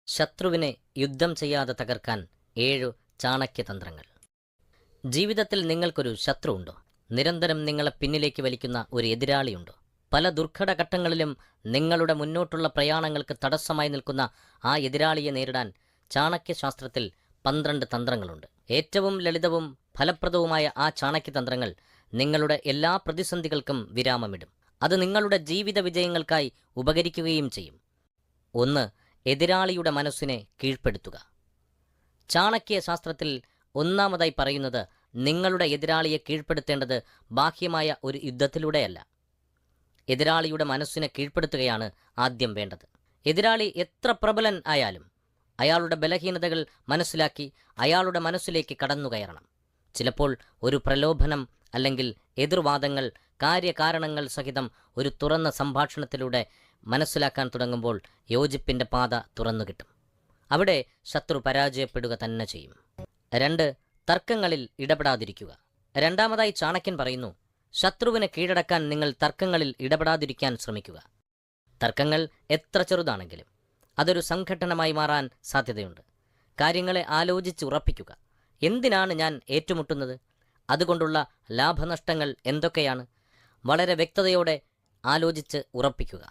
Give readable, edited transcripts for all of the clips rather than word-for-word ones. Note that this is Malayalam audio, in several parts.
ശത്രുവിനെ യുദ്ധം ചെയ്യാതെ തകർക്കാൻ 7 ചാണക്യതന്ത്രങ്ങൾ. ജീവിതത്തിൽ നിങ്ങൾക്കൊരു ശത്രു ഉണ്ടോ? നിരന്തരം നിങ്ങളെ പിന്നിലേക്ക് വലിക്കുന്ന ഒരു എതിരാളിയുണ്ടോ? പല ദുർഘട ഘട്ടങ്ങളിലും നിങ്ങളുടെ മുന്നോട്ടുള്ള പ്രയാണങ്ങൾക്ക് തടസ്സമായി നിൽക്കുന്ന ആ എതിരാളിയെ നേരിടാൻ ചാണക്യശാസ്ത്രത്തിൽ 12 തന്ത്രങ്ങളുണ്ട്. ഏറ്റവും ലളിതവും ഫലപ്രദവുമായ ആ ചാണക്യതന്ത്രങ്ങൾ നിങ്ങളുടെ എല്ലാ പ്രതിസന്ധികൾക്കും വിരാമമിടും. അത് നിങ്ങളുടെ ജീവിത വിജയങ്ങൾക്കായി ഉപകരിക്കുകയും ചെയ്യും. 1. എതിരാളിയുടെ മനസ്സിനെ കീഴ്പ്പെടുത്തുക. ചാണക്യശാസ്ത്രത്തിൽ ഒന്നാമതായി പറയുന്നത് നിങ്ങളുടെ എതിരാളിയെ കീഴ്പ്പെടുത്തേണ്ടത് ബാഹ്യമായ ഒരു യുദ്ധത്തിലൂടെയല്ല. എതിരാളിയുടെ മനസ്സിനെ കീഴ്പ്പെടുത്തുകയാണ് ആദ്യം വേണ്ടത്. എതിരാളി എത്ര പ്രബലൻ ആയാലും അയാളുടെ ബലഹീനതകൾ മനസ്സിലാക്കി അയാളുടെ മനസ്സിലേക്ക് കടന്നുകയറണം. ചിലപ്പോൾ ഒരു പ്രലോഭനം അല്ലെങ്കിൽ എതിർവാദങ്ങൾ കാര്യകാരണങ്ങൾ സഹിതം ഒരു തുറന്ന സംഭാഷണത്തിലൂടെ മനസ്സിലാക്കാൻ തുടങ്ങുമ്പോൾ യോജിപ്പിൻ്റെ പാത തുറന്നു കിട്ടും. അവിടെ ശത്രു പരാജയപ്പെടുക തന്നെ ചെയ്യും. 2. തർക്കങ്ങളിൽ ഇടപെടാതിരിക്കുക. രണ്ടാമതായി ചാണക്യൻ പറയുന്നു, ശത്രുവിനെ കീഴടക്കാൻ നിങ്ങൾ തർക്കങ്ങളിൽ ഇടപെടാതിരിക്കാൻ ശ്രമിക്കുക. തർക്കങ്ങൾ എത്ര ചെറുതാണെങ്കിലും അതൊരു സംഘട്ടനമായി മാറാൻ സാധ്യതയുണ്ട്. കാര്യങ്ങളെ ആലോചിച്ച് ഉറപ്പിക്കുക. എന്തിനാണ് ഞാൻ ഏറ്റുമുട്ടുന്നത്? അതുകൊണ്ടുള്ള ലാഭനഷ്ടങ്ങൾ എന്തൊക്കെയാണ്? വളരെ വ്യക്തതയോടെ ആലോചിച്ച് ഉറപ്പിക്കുക.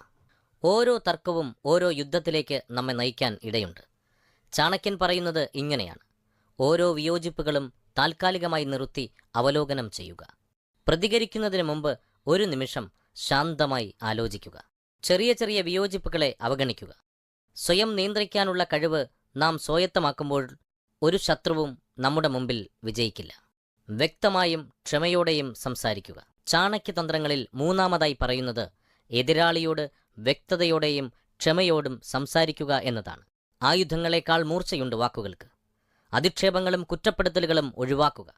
ഓരോ തർക്കവും ഓരോ യുദ്ധത്തിലേക്ക് നമ്മെ നയിക്കാൻ ഇടയുണ്ട്. ചാണക്യൻ പറയുന്നത് ഇങ്ങനെയാണ്: ഓരോ വിയോജിപ്പുകളും താൽക്കാലികമായി നിർത്തി അവലോകനം ചെയ്യുക. പ്രതികരിക്കുന്നതിന് മുമ്പ് ഒരു നിമിഷം ശാന്തമായി ആലോചിക്കുക. ചെറിയ ചെറിയ വിയോജിപ്പുകളെ അവഗണിക്കുക. സ്വയം നിയന്ത്രിക്കാനുള്ള കഴിവ് നാം സ്വായത്തമാക്കുമ്പോൾ ഒരു ശത്രുവും നമ്മുടെ മുമ്പിൽ വിജയിക്കില്ല. വ്യക്തമായും ക്ഷമയോടെയും സംസാരിക്കുക. ചാണക്യതന്ത്രങ്ങളിൽ മൂന്നാമതായി പറയുന്നത് എതിരാളിയോട് വ്യക്തതയോടെയും ക്ഷമയോടും സംസാരിക്കുക എന്നതാണ്. ആയുധങ്ങളെക്കാൾ മൂർച്ചയുണ്ട് വാക്കുകൾക്ക്. അധിക്ഷേപങ്ങളും കുറ്റപ്പെടുത്തലുകളും ഒഴിവാക്കുക.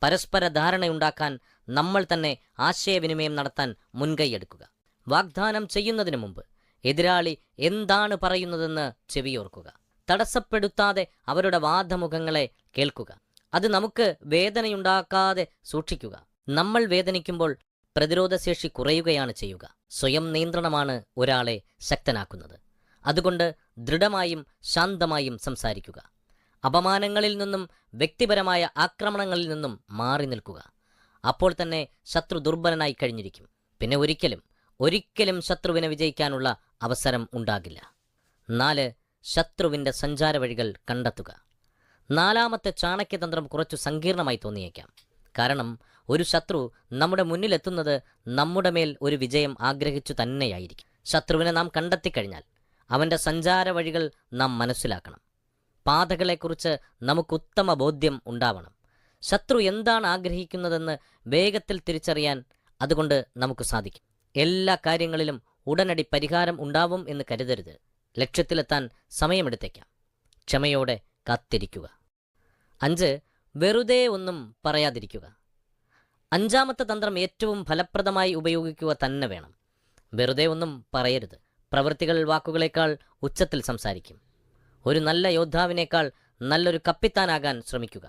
പരസ്പര ധാരണയുണ്ടാക്കാൻ നമ്മൾ തന്നെ ആശയവിനിമയം നടത്താൻ മുൻകൈയെടുക്കുക. വാഗ്ദാനം ചെയ്യുന്നതിന് മുമ്പ് എതിരാളി എന്താണ് പറയുന്നതെന്ന് ചെവിയോർക്കുക. തടസ്സപ്പെടുത്താതെ അവരുടെ വാദമുഖങ്ങളെ കേൾക്കുക. അത് നമുക്ക് വേദനയുണ്ടാക്കാതെ സൂക്ഷിക്കുക. നമ്മൾ വേദനിക്കുമ്പോൾ പ്രതിരോധശേഷി കുറയുകയാണ് ചെയ്യുക. സ്വയം നിയന്ത്രണമാണ് ഒരാളെ ശക്തനാക്കുന്നത്. അതുകൊണ്ട് ദൃഢമായും ശാന്തമായും സംസാരിക്കുക. അപമാനങ്ങളിൽ നിന്നും വ്യക്തിപരമായ ആക്രമണങ്ങളിൽ നിന്നും മാറി നിൽക്കുക. അപ്പോൾ തന്നെ ശത്രു ദുർബലനായി കഴിഞ്ഞിരിക്കും. പിന്നെ ഒരിക്കലും ശത്രുവിനെ വിജയിക്കാനുള്ള അവസരം ഉണ്ടാകില്ല. 4. ശത്രുവിൻ്റെ സഞ്ചാരവഴികൾ കണ്ടെത്തുക. നാലാമത്തെ ചാണക്യതന്ത്രം കുറച്ചു സങ്കീർണമായി തോന്നിയേക്കാം. കാരണം ഒരു ശത്രു നമ്മുടെ മുന്നിലെത്തുന്നത് നമ്മുടെ മേൽ ഒരു വിജയം ആഗ്രഹിച്ചു തന്നെയായിരിക്കും. ശത്രുവിനെ നാം കണ്ടെത്തിക്കഴിഞ്ഞാൽ അവൻ്റെ സഞ്ചാരവഴികൾ നാം മനസ്സിലാക്കണം. പാതകളെക്കുറിച്ച് നമുക്ക് ഉത്തമ ബോധ്യം ഉണ്ടാവണം. ശത്രു എന്താണ് ആഗ്രഹിക്കുന്നതെന്ന് വേഗത്തിൽ തിരിച്ചറിയാൻ അതുകൊണ്ട് നമുക്ക് സാധിക്കും. എല്ലാ കാര്യങ്ങളിലും ഉടനടി പരിഹാരം ഉണ്ടാവും എന്ന് കരുതരുത്. ലക്ഷ്യത്തിലെത്താൻ സമയമെടുത്തേക്കാം. ക്ഷമയോടെ കാത്തിരിക്കുക. 5. വെറുതെ ഒന്നും പറയാതിരിക്കുക. അഞ്ചാമത്തെ തന്ത്രം ഏറ്റവും ഫലപ്രദമായി ഉപയോഗിക്കുക തന്നെ വേണം. വെറുതെ ഒന്നും പറയരുത്. പ്രവൃത്തികൾ വാക്കുകളേക്കാൾ ഉച്ചത്തിൽ സംസാരിക്കും. ഒരു നല്ല യോദ്ധാവിനേക്കാൾ നല്ലൊരു കപ്പിത്താനാകാൻ ശ്രമിക്കുക.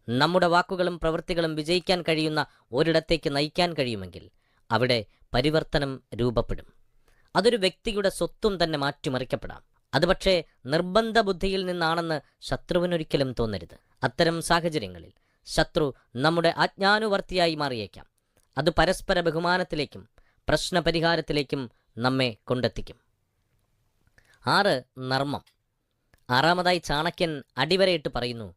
നമ്മുടെ വാക്കുകളും പ്രവൃത്തികളും വിജയിക്കാൻ കഴിയുന്ന ഒരിടത്തേക്ക് നയിക്കാൻ കഴിയുമെങ്കിൽ അവിടെ പരിവർത്തനം രൂപപ്പെടും. അതൊരു വ്യക്തിയുടെ സ്വത്തും തന്നെ മാറ്റിമറിക്കപ്പെടാം. അത് പക്ഷേ നിർബന്ധ ബുദ്ധിയിൽ നിന്നാണെന്ന് ശത്രുവിനൊരിക്കലും തോന്നരുത്. അത്തരം സാഹചര്യങ്ങളിൽ ശത്രു നമ്മുടെ ആജ്ഞാനുവർത്തിയായി മാറിയേക്കാം. അത് പരസ്പര ബഹുമാനത്തിലേക്കും പ്രശ്നപരിഹാരത്തിലേക്കും നമ്മെ കൊണ്ടെത്തിക്കും. 6. നർമ്മം. ആറാമതായി ചാണക്യൻ അടിവരയിട്ട് പറയുന്നു,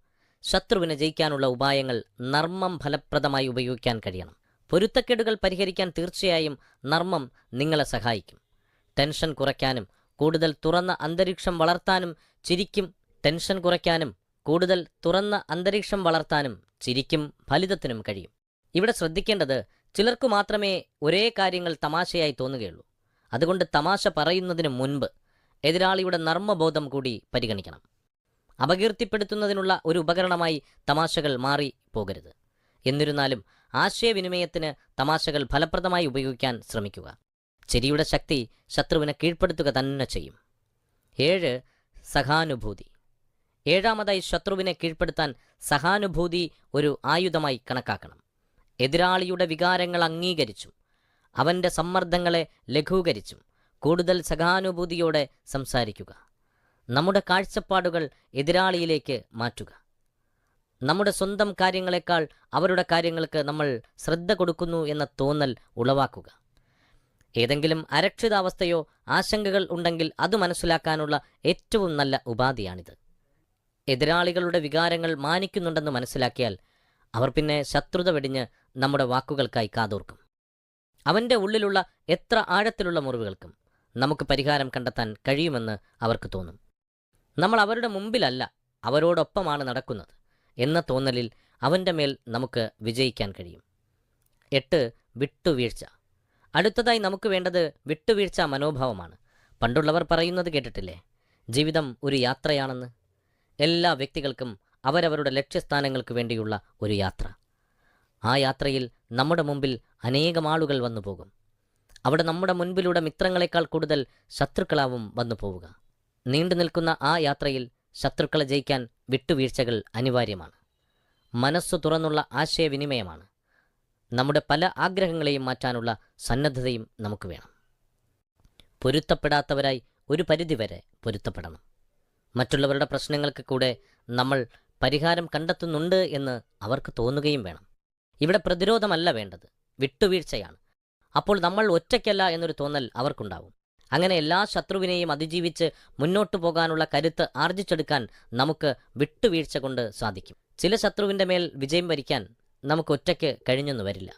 ശത്രുവിനെ ജയിക്കാനുള്ള ഉപായങ്ങൾ നർമ്മം ഫലപ്രദമായി ഉപയോഗിക്കാൻ കഴിയണം. പൊരുത്തക്കേടുകൾ പരിഹരിക്കാൻ തീർച്ചയായും നർമ്മം നിങ്ങളെ സഹായിക്കും. ടെൻഷൻ കുറയ്ക്കാനും കൂടുതൽ തുറന്ന അന്തരീക്ഷം വളർത്താനും ചിരിക്കും ഫലിതത്തിനും കഴിയും. ഇവിടെ ശ്രദ്ധിക്കേണ്ടത്, ചിലർക്കു മാത്രമേ ഒരേ കാര്യങ്ങൾ തമാശയായി തോന്നുകയുള്ളൂ. അതുകൊണ്ട് തമാശ പറയുന്നതിന് മുൻപ് എതിരാളിയുടെ നർമ്മബോധം കൂടി പരിഗണിക്കണം. അപകീർത്തിപ്പെടുത്തുന്നതിനുള്ള ഒരു ഉപകരണമായി തമാശകൾ മാറി പോകരുത്. എന്നിരുന്നാലും ആശയവിനിമയത്തിന് തമാശകൾ ഫലപ്രദമായി ഉപയോഗിക്കാൻ ശ്രമിക്കുക. ചിരിയുടെ ശക്തി ശത്രുവിനെ കീഴ്പ്പെടുത്തുക തന്നെ ചെയ്യും. 7. സഹാനുഭൂതി. ഏഴാമതായി ശത്രുവിനെ കീഴ്പ്പെടുത്താൻ സഹാനുഭൂതി ഒരു ആയുധമായി കണക്കാക്കണം. എതിരാളിയുടെ വികാരങ്ങൾ അംഗീകരിച്ചും അവൻ്റെ സമ്മർദ്ദങ്ങളെ ലഘൂകരിച്ചും കൂടുതൽ സഹാനുഭൂതിയോടെ സംസാരിക്കുക. നമ്മുടെ കാഴ്ചപ്പാടുകൾ എതിരാളിയിലേക്ക് മാറ്റുക. നമ്മുടെ സ്വന്തം കാര്യങ്ങളെക്കാൾ അവരുടെ കാര്യങ്ങൾക്ക് നമ്മൾ ശ്രദ്ധ കൊടുക്കുന്നു എന്ന തോന്നൽ ഉളവാക്കുക. ഏതെങ്കിലും അരക്ഷിതാവസ്ഥയോ ആശങ്കകൾ ഉണ്ടെങ്കിൽ അത് മനസ്സിലാക്കാനുള്ള ഏറ്റവും നല്ല ഉപാധിയാണിത്. എതിരാളികളുടെ വികാരങ്ങൾ മാനിക്കുന്നുണ്ടെന്ന് മനസ്സിലാക്കിയാൽ അവർ പിന്നെ ശത്രുത വെടിഞ്ഞ് നമ്മുടെ വാക്കുകൾക്കായി കാതോർക്കും. അവൻ്റെ ഉള്ളിലുള്ള എത്ര ആഴത്തിലുള്ള മുറിവുകൾക്കും നമുക്ക് പരിഹാരം കണ്ടെത്താൻ കഴിയുമെന്ന് അവർക്ക് തോന്നും. നമ്മൾ അവരുടെ മുമ്പിലല്ല, അവരോടൊപ്പമാണ് നടക്കുന്നത് എന്ന തോന്നലിൽ അവൻ്റെ മേൽ നമുക്ക് വിജയിക്കാൻ കഴിയും. 8. വിട്ടുവീഴ്ച. അടുത്തതായി നമുക്ക് വേണ്ടത് വിട്ടുവീഴ്ച മനോഭാവമാണ്. പണ്ടുള്ളവർ പറയുന്നത് കേട്ടിട്ടില്ലേ, ജീവിതം ഒരു യാത്രയാണെന്ന്. എല്ലാ വ്യക്തികൾക്കും അവരവരുടെ ലക്ഷ്യസ്ഥാനങ്ങൾക്ക് വേണ്ടിയുള്ള ഒരു യാത്ര. ആ യാത്രയിൽ നമ്മുടെ മുമ്പിൽ അനേകം ആളുകൾ വന്നു പോകും. അവിടെ നമ്മുടെ മുൻപിലൂടെ മിത്രങ്ങളെക്കാൾ കൂടുതൽ ശത്രുക്കളാവും വന്നു പോവുക. നീണ്ടു നിൽക്കുന്ന ആ യാത്രയിൽ ശത്രുക്കളെ ജയിക്കാൻ വിട്ടുവീഴ്ചകൾ അനിവാര്യമാണ്. മനസ്സു തുറന്നുള്ള ആശയവിനിമയമാണ്. നമ്മുടെ പല ആഗ്രഹങ്ങളെയും മാറ്റാനുള്ള സന്നദ്ധതയും നമുക്ക് വേണം. പൊരുത്തപ്പെടാത്തവരായി ഒരു പരിധിവരെ പൊരുത്തപ്പെടണം. മറ്റുള്ളവരുടെ പ്രശ്നങ്ങൾക്ക് കൂടെ നമ്മൾ പരിഹാരം കണ്ടെത്തുന്നുണ്ട് എന്ന് അവർക്ക് തോന്നുകയും വേണം. ഇവിടെ പ്രതിരോധമല്ല വേണ്ടത്, വിട്ടുവീഴ്ചയാണ്. അപ്പോൾ നമ്മൾ ഒറ്റയ്ക്കല്ല എന്നൊരു തോന്നൽ അവർക്കുണ്ടാവും. അങ്ങനെ എല്ലാ ശത്രുവിനെയും അതിജീവിച്ച് മുന്നോട്ടു പോകാനുള്ള കരുത്ത് ആർജിച്ചെടുക്കാൻ നമുക്ക് വിട്ടുവീഴ്ച കൊണ്ട് സാധിക്കും. ചില ശത്രുവിൻ്റെ മേൽ വിജയം വരിക്കാൻ നമുക്ക് ഒറ്റയ്ക്ക് കഴിഞ്ഞെന്നു വരില്ല.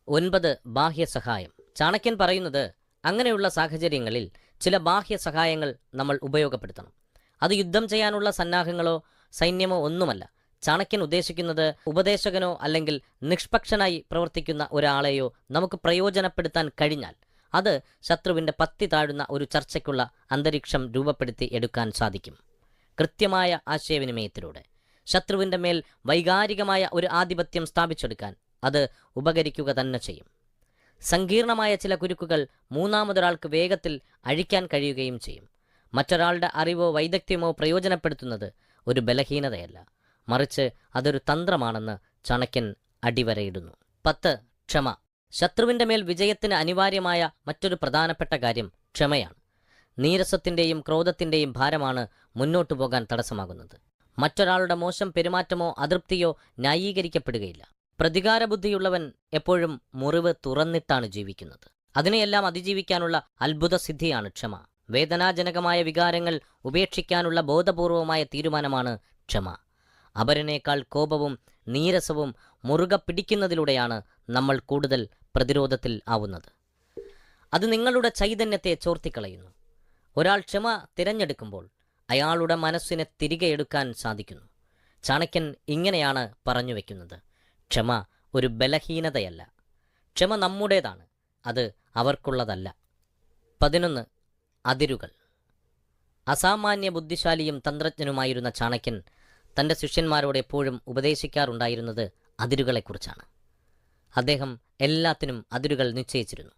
9. ബാഹ്യസഹായം. ചാണക്യൻ പറയുന്നത്, അങ്ങനെയുള്ള സാഹചര്യങ്ങളിൽ ചില ബാഹ്യ സഹായങ്ങൾ നമ്മൾ ഉപയോഗപ്പെടുത്തണം. അത് യുദ്ധം ചെയ്യാനുള്ള സന്നാഹങ്ങളോ സൈന്യമോ ഒന്നുമല്ല. ചാണക്യൻ ഉദ്ദേശിക്കുന്നത് ഉപദേശകനോ അല്ലെങ്കിൽ നിഷ്പക്ഷനായി പ്രവർത്തിക്കുന്ന ഒരാളെയോ നമുക്ക് പ്രയോജനപ്പെടുത്താൻ കഴിഞ്ഞാൽ അത് ശത്രുവിൻ്റെ പത്തി താഴുന്ന ഒരു ചർച്ചയ്ക്കുള്ള അന്തരീക്ഷം രൂപപ്പെടുത്തി എടുക്കാൻ സാധിക്കും. കൃത്യമായ ആശയവിനിമയത്തിലൂടെ ശത്രുവിൻ്റെ മേൽ വൈകാരികമായ ഒരു ആധിപത്യം സ്ഥാപിച്ചെടുക്കാൻ അത് ഉപകരിക്കുക തന്നെ ചെയ്യും. സങ്കീർണമായ ചില കുരുക്കുകൾ മൂന്നാമതൊരാൾക്ക് വേഗത്തിൽ അഴിക്കാൻ കഴിയുകയും ചെയ്യും. മറ്റൊരാളുടെ അറിവോ വൈദഗ്ധ്യമോ പ്രയോജനപ്പെടുത്തുന്നത് ഒരു ബലഹീനതയല്ല, മറിച്ച് അതൊരു തന്ത്രമാണെന്ന് ചാണക്യൻ അടിവരയിടുന്നു. 10. ക്ഷമ. ശത്രുവിൻ്റെ മേൽ വിജയത്തിന് അനിവാര്യമായ മറ്റൊരു പ്രധാനപ്പെട്ട കാര്യം ക്ഷമയാണ്. നീരസത്തിൻ്റെയും ക്രോധത്തിൻ്റെയും ഭാരമാണ് മുന്നോട്ടു പോകാൻ തടസ്സമാകുന്നത്. മറ്റൊരാളുടെ മോശം പെരുമാറ്റമോ അതൃപ്തിയോ ന്യായീകരിക്കപ്പെടുകയില്ല. പ്രതികാരബുദ്ധിയുള്ളവൻ എപ്പോഴും മുറിവ് തുറന്നിട്ടാണ് ജീവിക്കുന്നത്. അതിനെയെല്ലാം അതിജീവിക്കാനുള്ള അത്ഭുത സിദ്ധിയാണ് ക്ഷമ. വേദനാജനകമായ വികാരങ്ങൾ ഉപേക്ഷിക്കാനുള്ള ബോധപൂർവമായ തീരുമാനമാണ് ക്ഷമ. അപരനേക്കാൾ കോപവും നീരസവും മുറുകെ പിടിക്കുന്നതിലൂടെയാണ് നമ്മൾ കൂടുതൽ പ്രതിരോധത്തിൽ ആവുന്നത്. അത് നിങ്ങളുടെ ചൈതന്യത്തെ ചോർത്തിക്കളയുന്നു. ഒരാൾ ക്ഷമ തിരഞ്ഞെടുക്കുമ്പോൾ അയാളുടെ മനസ്സിനെ തിരികെ എടുക്കാൻ സാധിക്കുന്നു. ചാണക്യൻ ഇങ്ങനെയാണ് പറഞ്ഞു വയ്ക്കുന്നത്, ക്ഷമ ഒരു ബലഹീനതയല്ല, ക്ഷമ നമ്മുടേതാണ്, അത് അവർക്കുള്ളതല്ല. 11. അതിരുകൾ. അസാമാന്യ ബുദ്ധിശാലിയും തന്ത്രജ്ഞനുമായിരുന്ന ചാണക്യൻ തൻ്റെ ശിഷ്യന്മാരോട് എപ്പോഴും ഉപദേശിക്കാറുണ്ടായിരുന്നത് അതിരുകളെക്കുറിച്ചാണ്. അദ്ദേഹം എല്ലാത്തിനും അതിരുകൾ നിശ്ചയിച്ചിരുന്നു.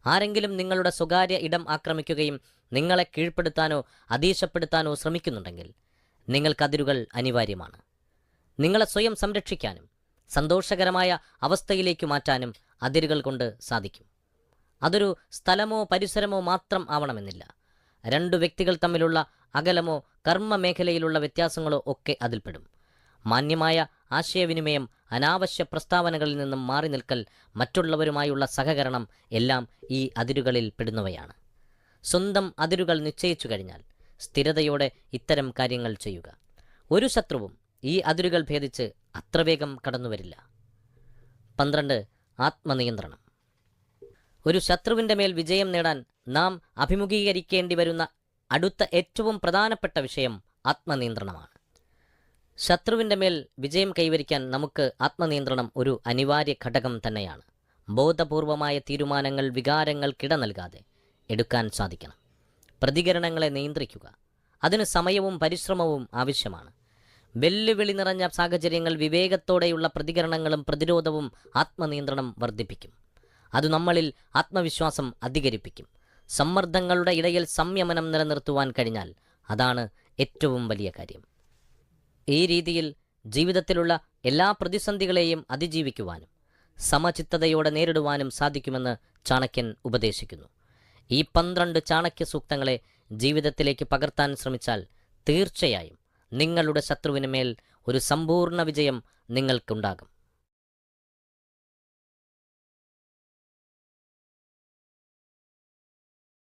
ആരെങ്കിലും നിങ്ങളുടെ സ്വകാര്യ ഇടം ആക്രമിക്കുകയും നിങ്ങളെ കീഴ്പ്പെടുത്താനോ അധീശപ്പെടുത്താനോ ശ്രമിക്കുന്നുണ്ടെങ്കിൽ നിങ്ങൾക്കതിരുകൾ അനിവാര്യമാണ്. നിങ്ങളെ സ്വയം സംരക്ഷിക്കാനും സന്തോഷകരമായ അവസ്ഥയിലേക്ക് മാറ്റാനും അതിരുകൾ കൊണ്ട് സാധിക്കും. അതൊരു സ്ഥലമോ പരിസരമോ മാത്രം ആവണമെന്നില്ല. 2 വ്യക്തികൾ തമ്മിലുള്ള അകലമോ കർമ്മ മേഖലയിലുള്ള വ്യത്യാസങ്ങളോ ഒക്കെ അതിൽപ്പെടും. മാന്യമായ ആശയവിനിമയം, അനാവശ്യ പ്രസ്താവനകളിൽ നിന്നും മാറി നിൽക്കൽ, മറ്റുള്ളവരുമായുള്ള സഹകരണം എല്ലാം ഈ അതിരുകളിൽ പെടുന്നവയാണ്. സ്വന്തം അതിരുകൾ നിശ്ചയിച്ചു കഴിഞ്ഞാൽ സ്ഥിരതയോടെ ഇത്തരം കാര്യങ്ങൾ ചെയ്യുക. ഒരു ശത്രുവും ഈ അതിരുകൾ ഭേദിച്ച് അത്ര വേഗം കടന്നുവരില്ല. 12. ആത്മനിയന്ത്രണം. ഒരു ശത്രുവിൻ്റെ മേൽ വിജയം നേടാൻ നാം അഭിമുഖീകരിക്കേണ്ടി വരുന്ന അടുത്ത ഏറ്റവും പ്രധാനപ്പെട്ട വിഷയം ആത്മനിയന്ത്രണമാണ്. ശത്രുവിൻ്റെ മേൽ വിജയം കൈവരിക്കാൻ നമുക്ക് ആത്മനിയന്ത്രണം ഒരു അനിവാര്യ ഘടകം തന്നെയാണ്. ബോധപൂർവമായ തീരുമാനങ്ങൾ വികാരങ്ങൾക്കിട നൽകാതെ എടുക്കാൻ സാധിക്കണം. പ്രതികരണങ്ങളെ നിയന്ത്രിക്കുക. അതിന് സമയവും പരിശ്രമവും ആവശ്യമാണ്. വെല്ലുവിളി നിറഞ്ഞ സാഹചര്യങ്ങൾ വിവേകത്തോടെയുള്ള പ്രതികരണങ്ങളും പ്രതിരോധവും ആത്മനിയന്ത്രണം വർദ്ധിപ്പിക്കും. അത് നമ്മളിൽ ആത്മവിശ്വാസം അധികരിപ്പിക്കും. സമ്മർദ്ദങ്ങളുടെ ഇടയിൽ സംയമനം നിലനിർത്തുവാൻ കഴിഞ്ഞാൽ അതാണ് ഏറ്റവും വലിയ കാര്യം. ഈ രീതിയിൽ ജീവിതത്തിലുള്ള എല്ലാ പ്രതിസന്ധികളെയും അതിജീവിക്കുവാനും സമചിത്തതയോടെ നേരിടുവാനും സാധിക്കുമെന്ന് ചാണക്യൻ ഉപദേശിക്കുന്നു. ഈ 12 ചാണക്യ സൂക്തങ്ങളെ ജീവിതത്തിലേക്ക് പകർത്താൻ ശ്രമിച്ചാൽ തീർച്ചയായും നിങ്ങളുടെ ശത്രുവിന് മേൽ ഒരു സമ്പൂർണ്ണ വിജയം നിങ്ങൾക്കുണ്ടാകും.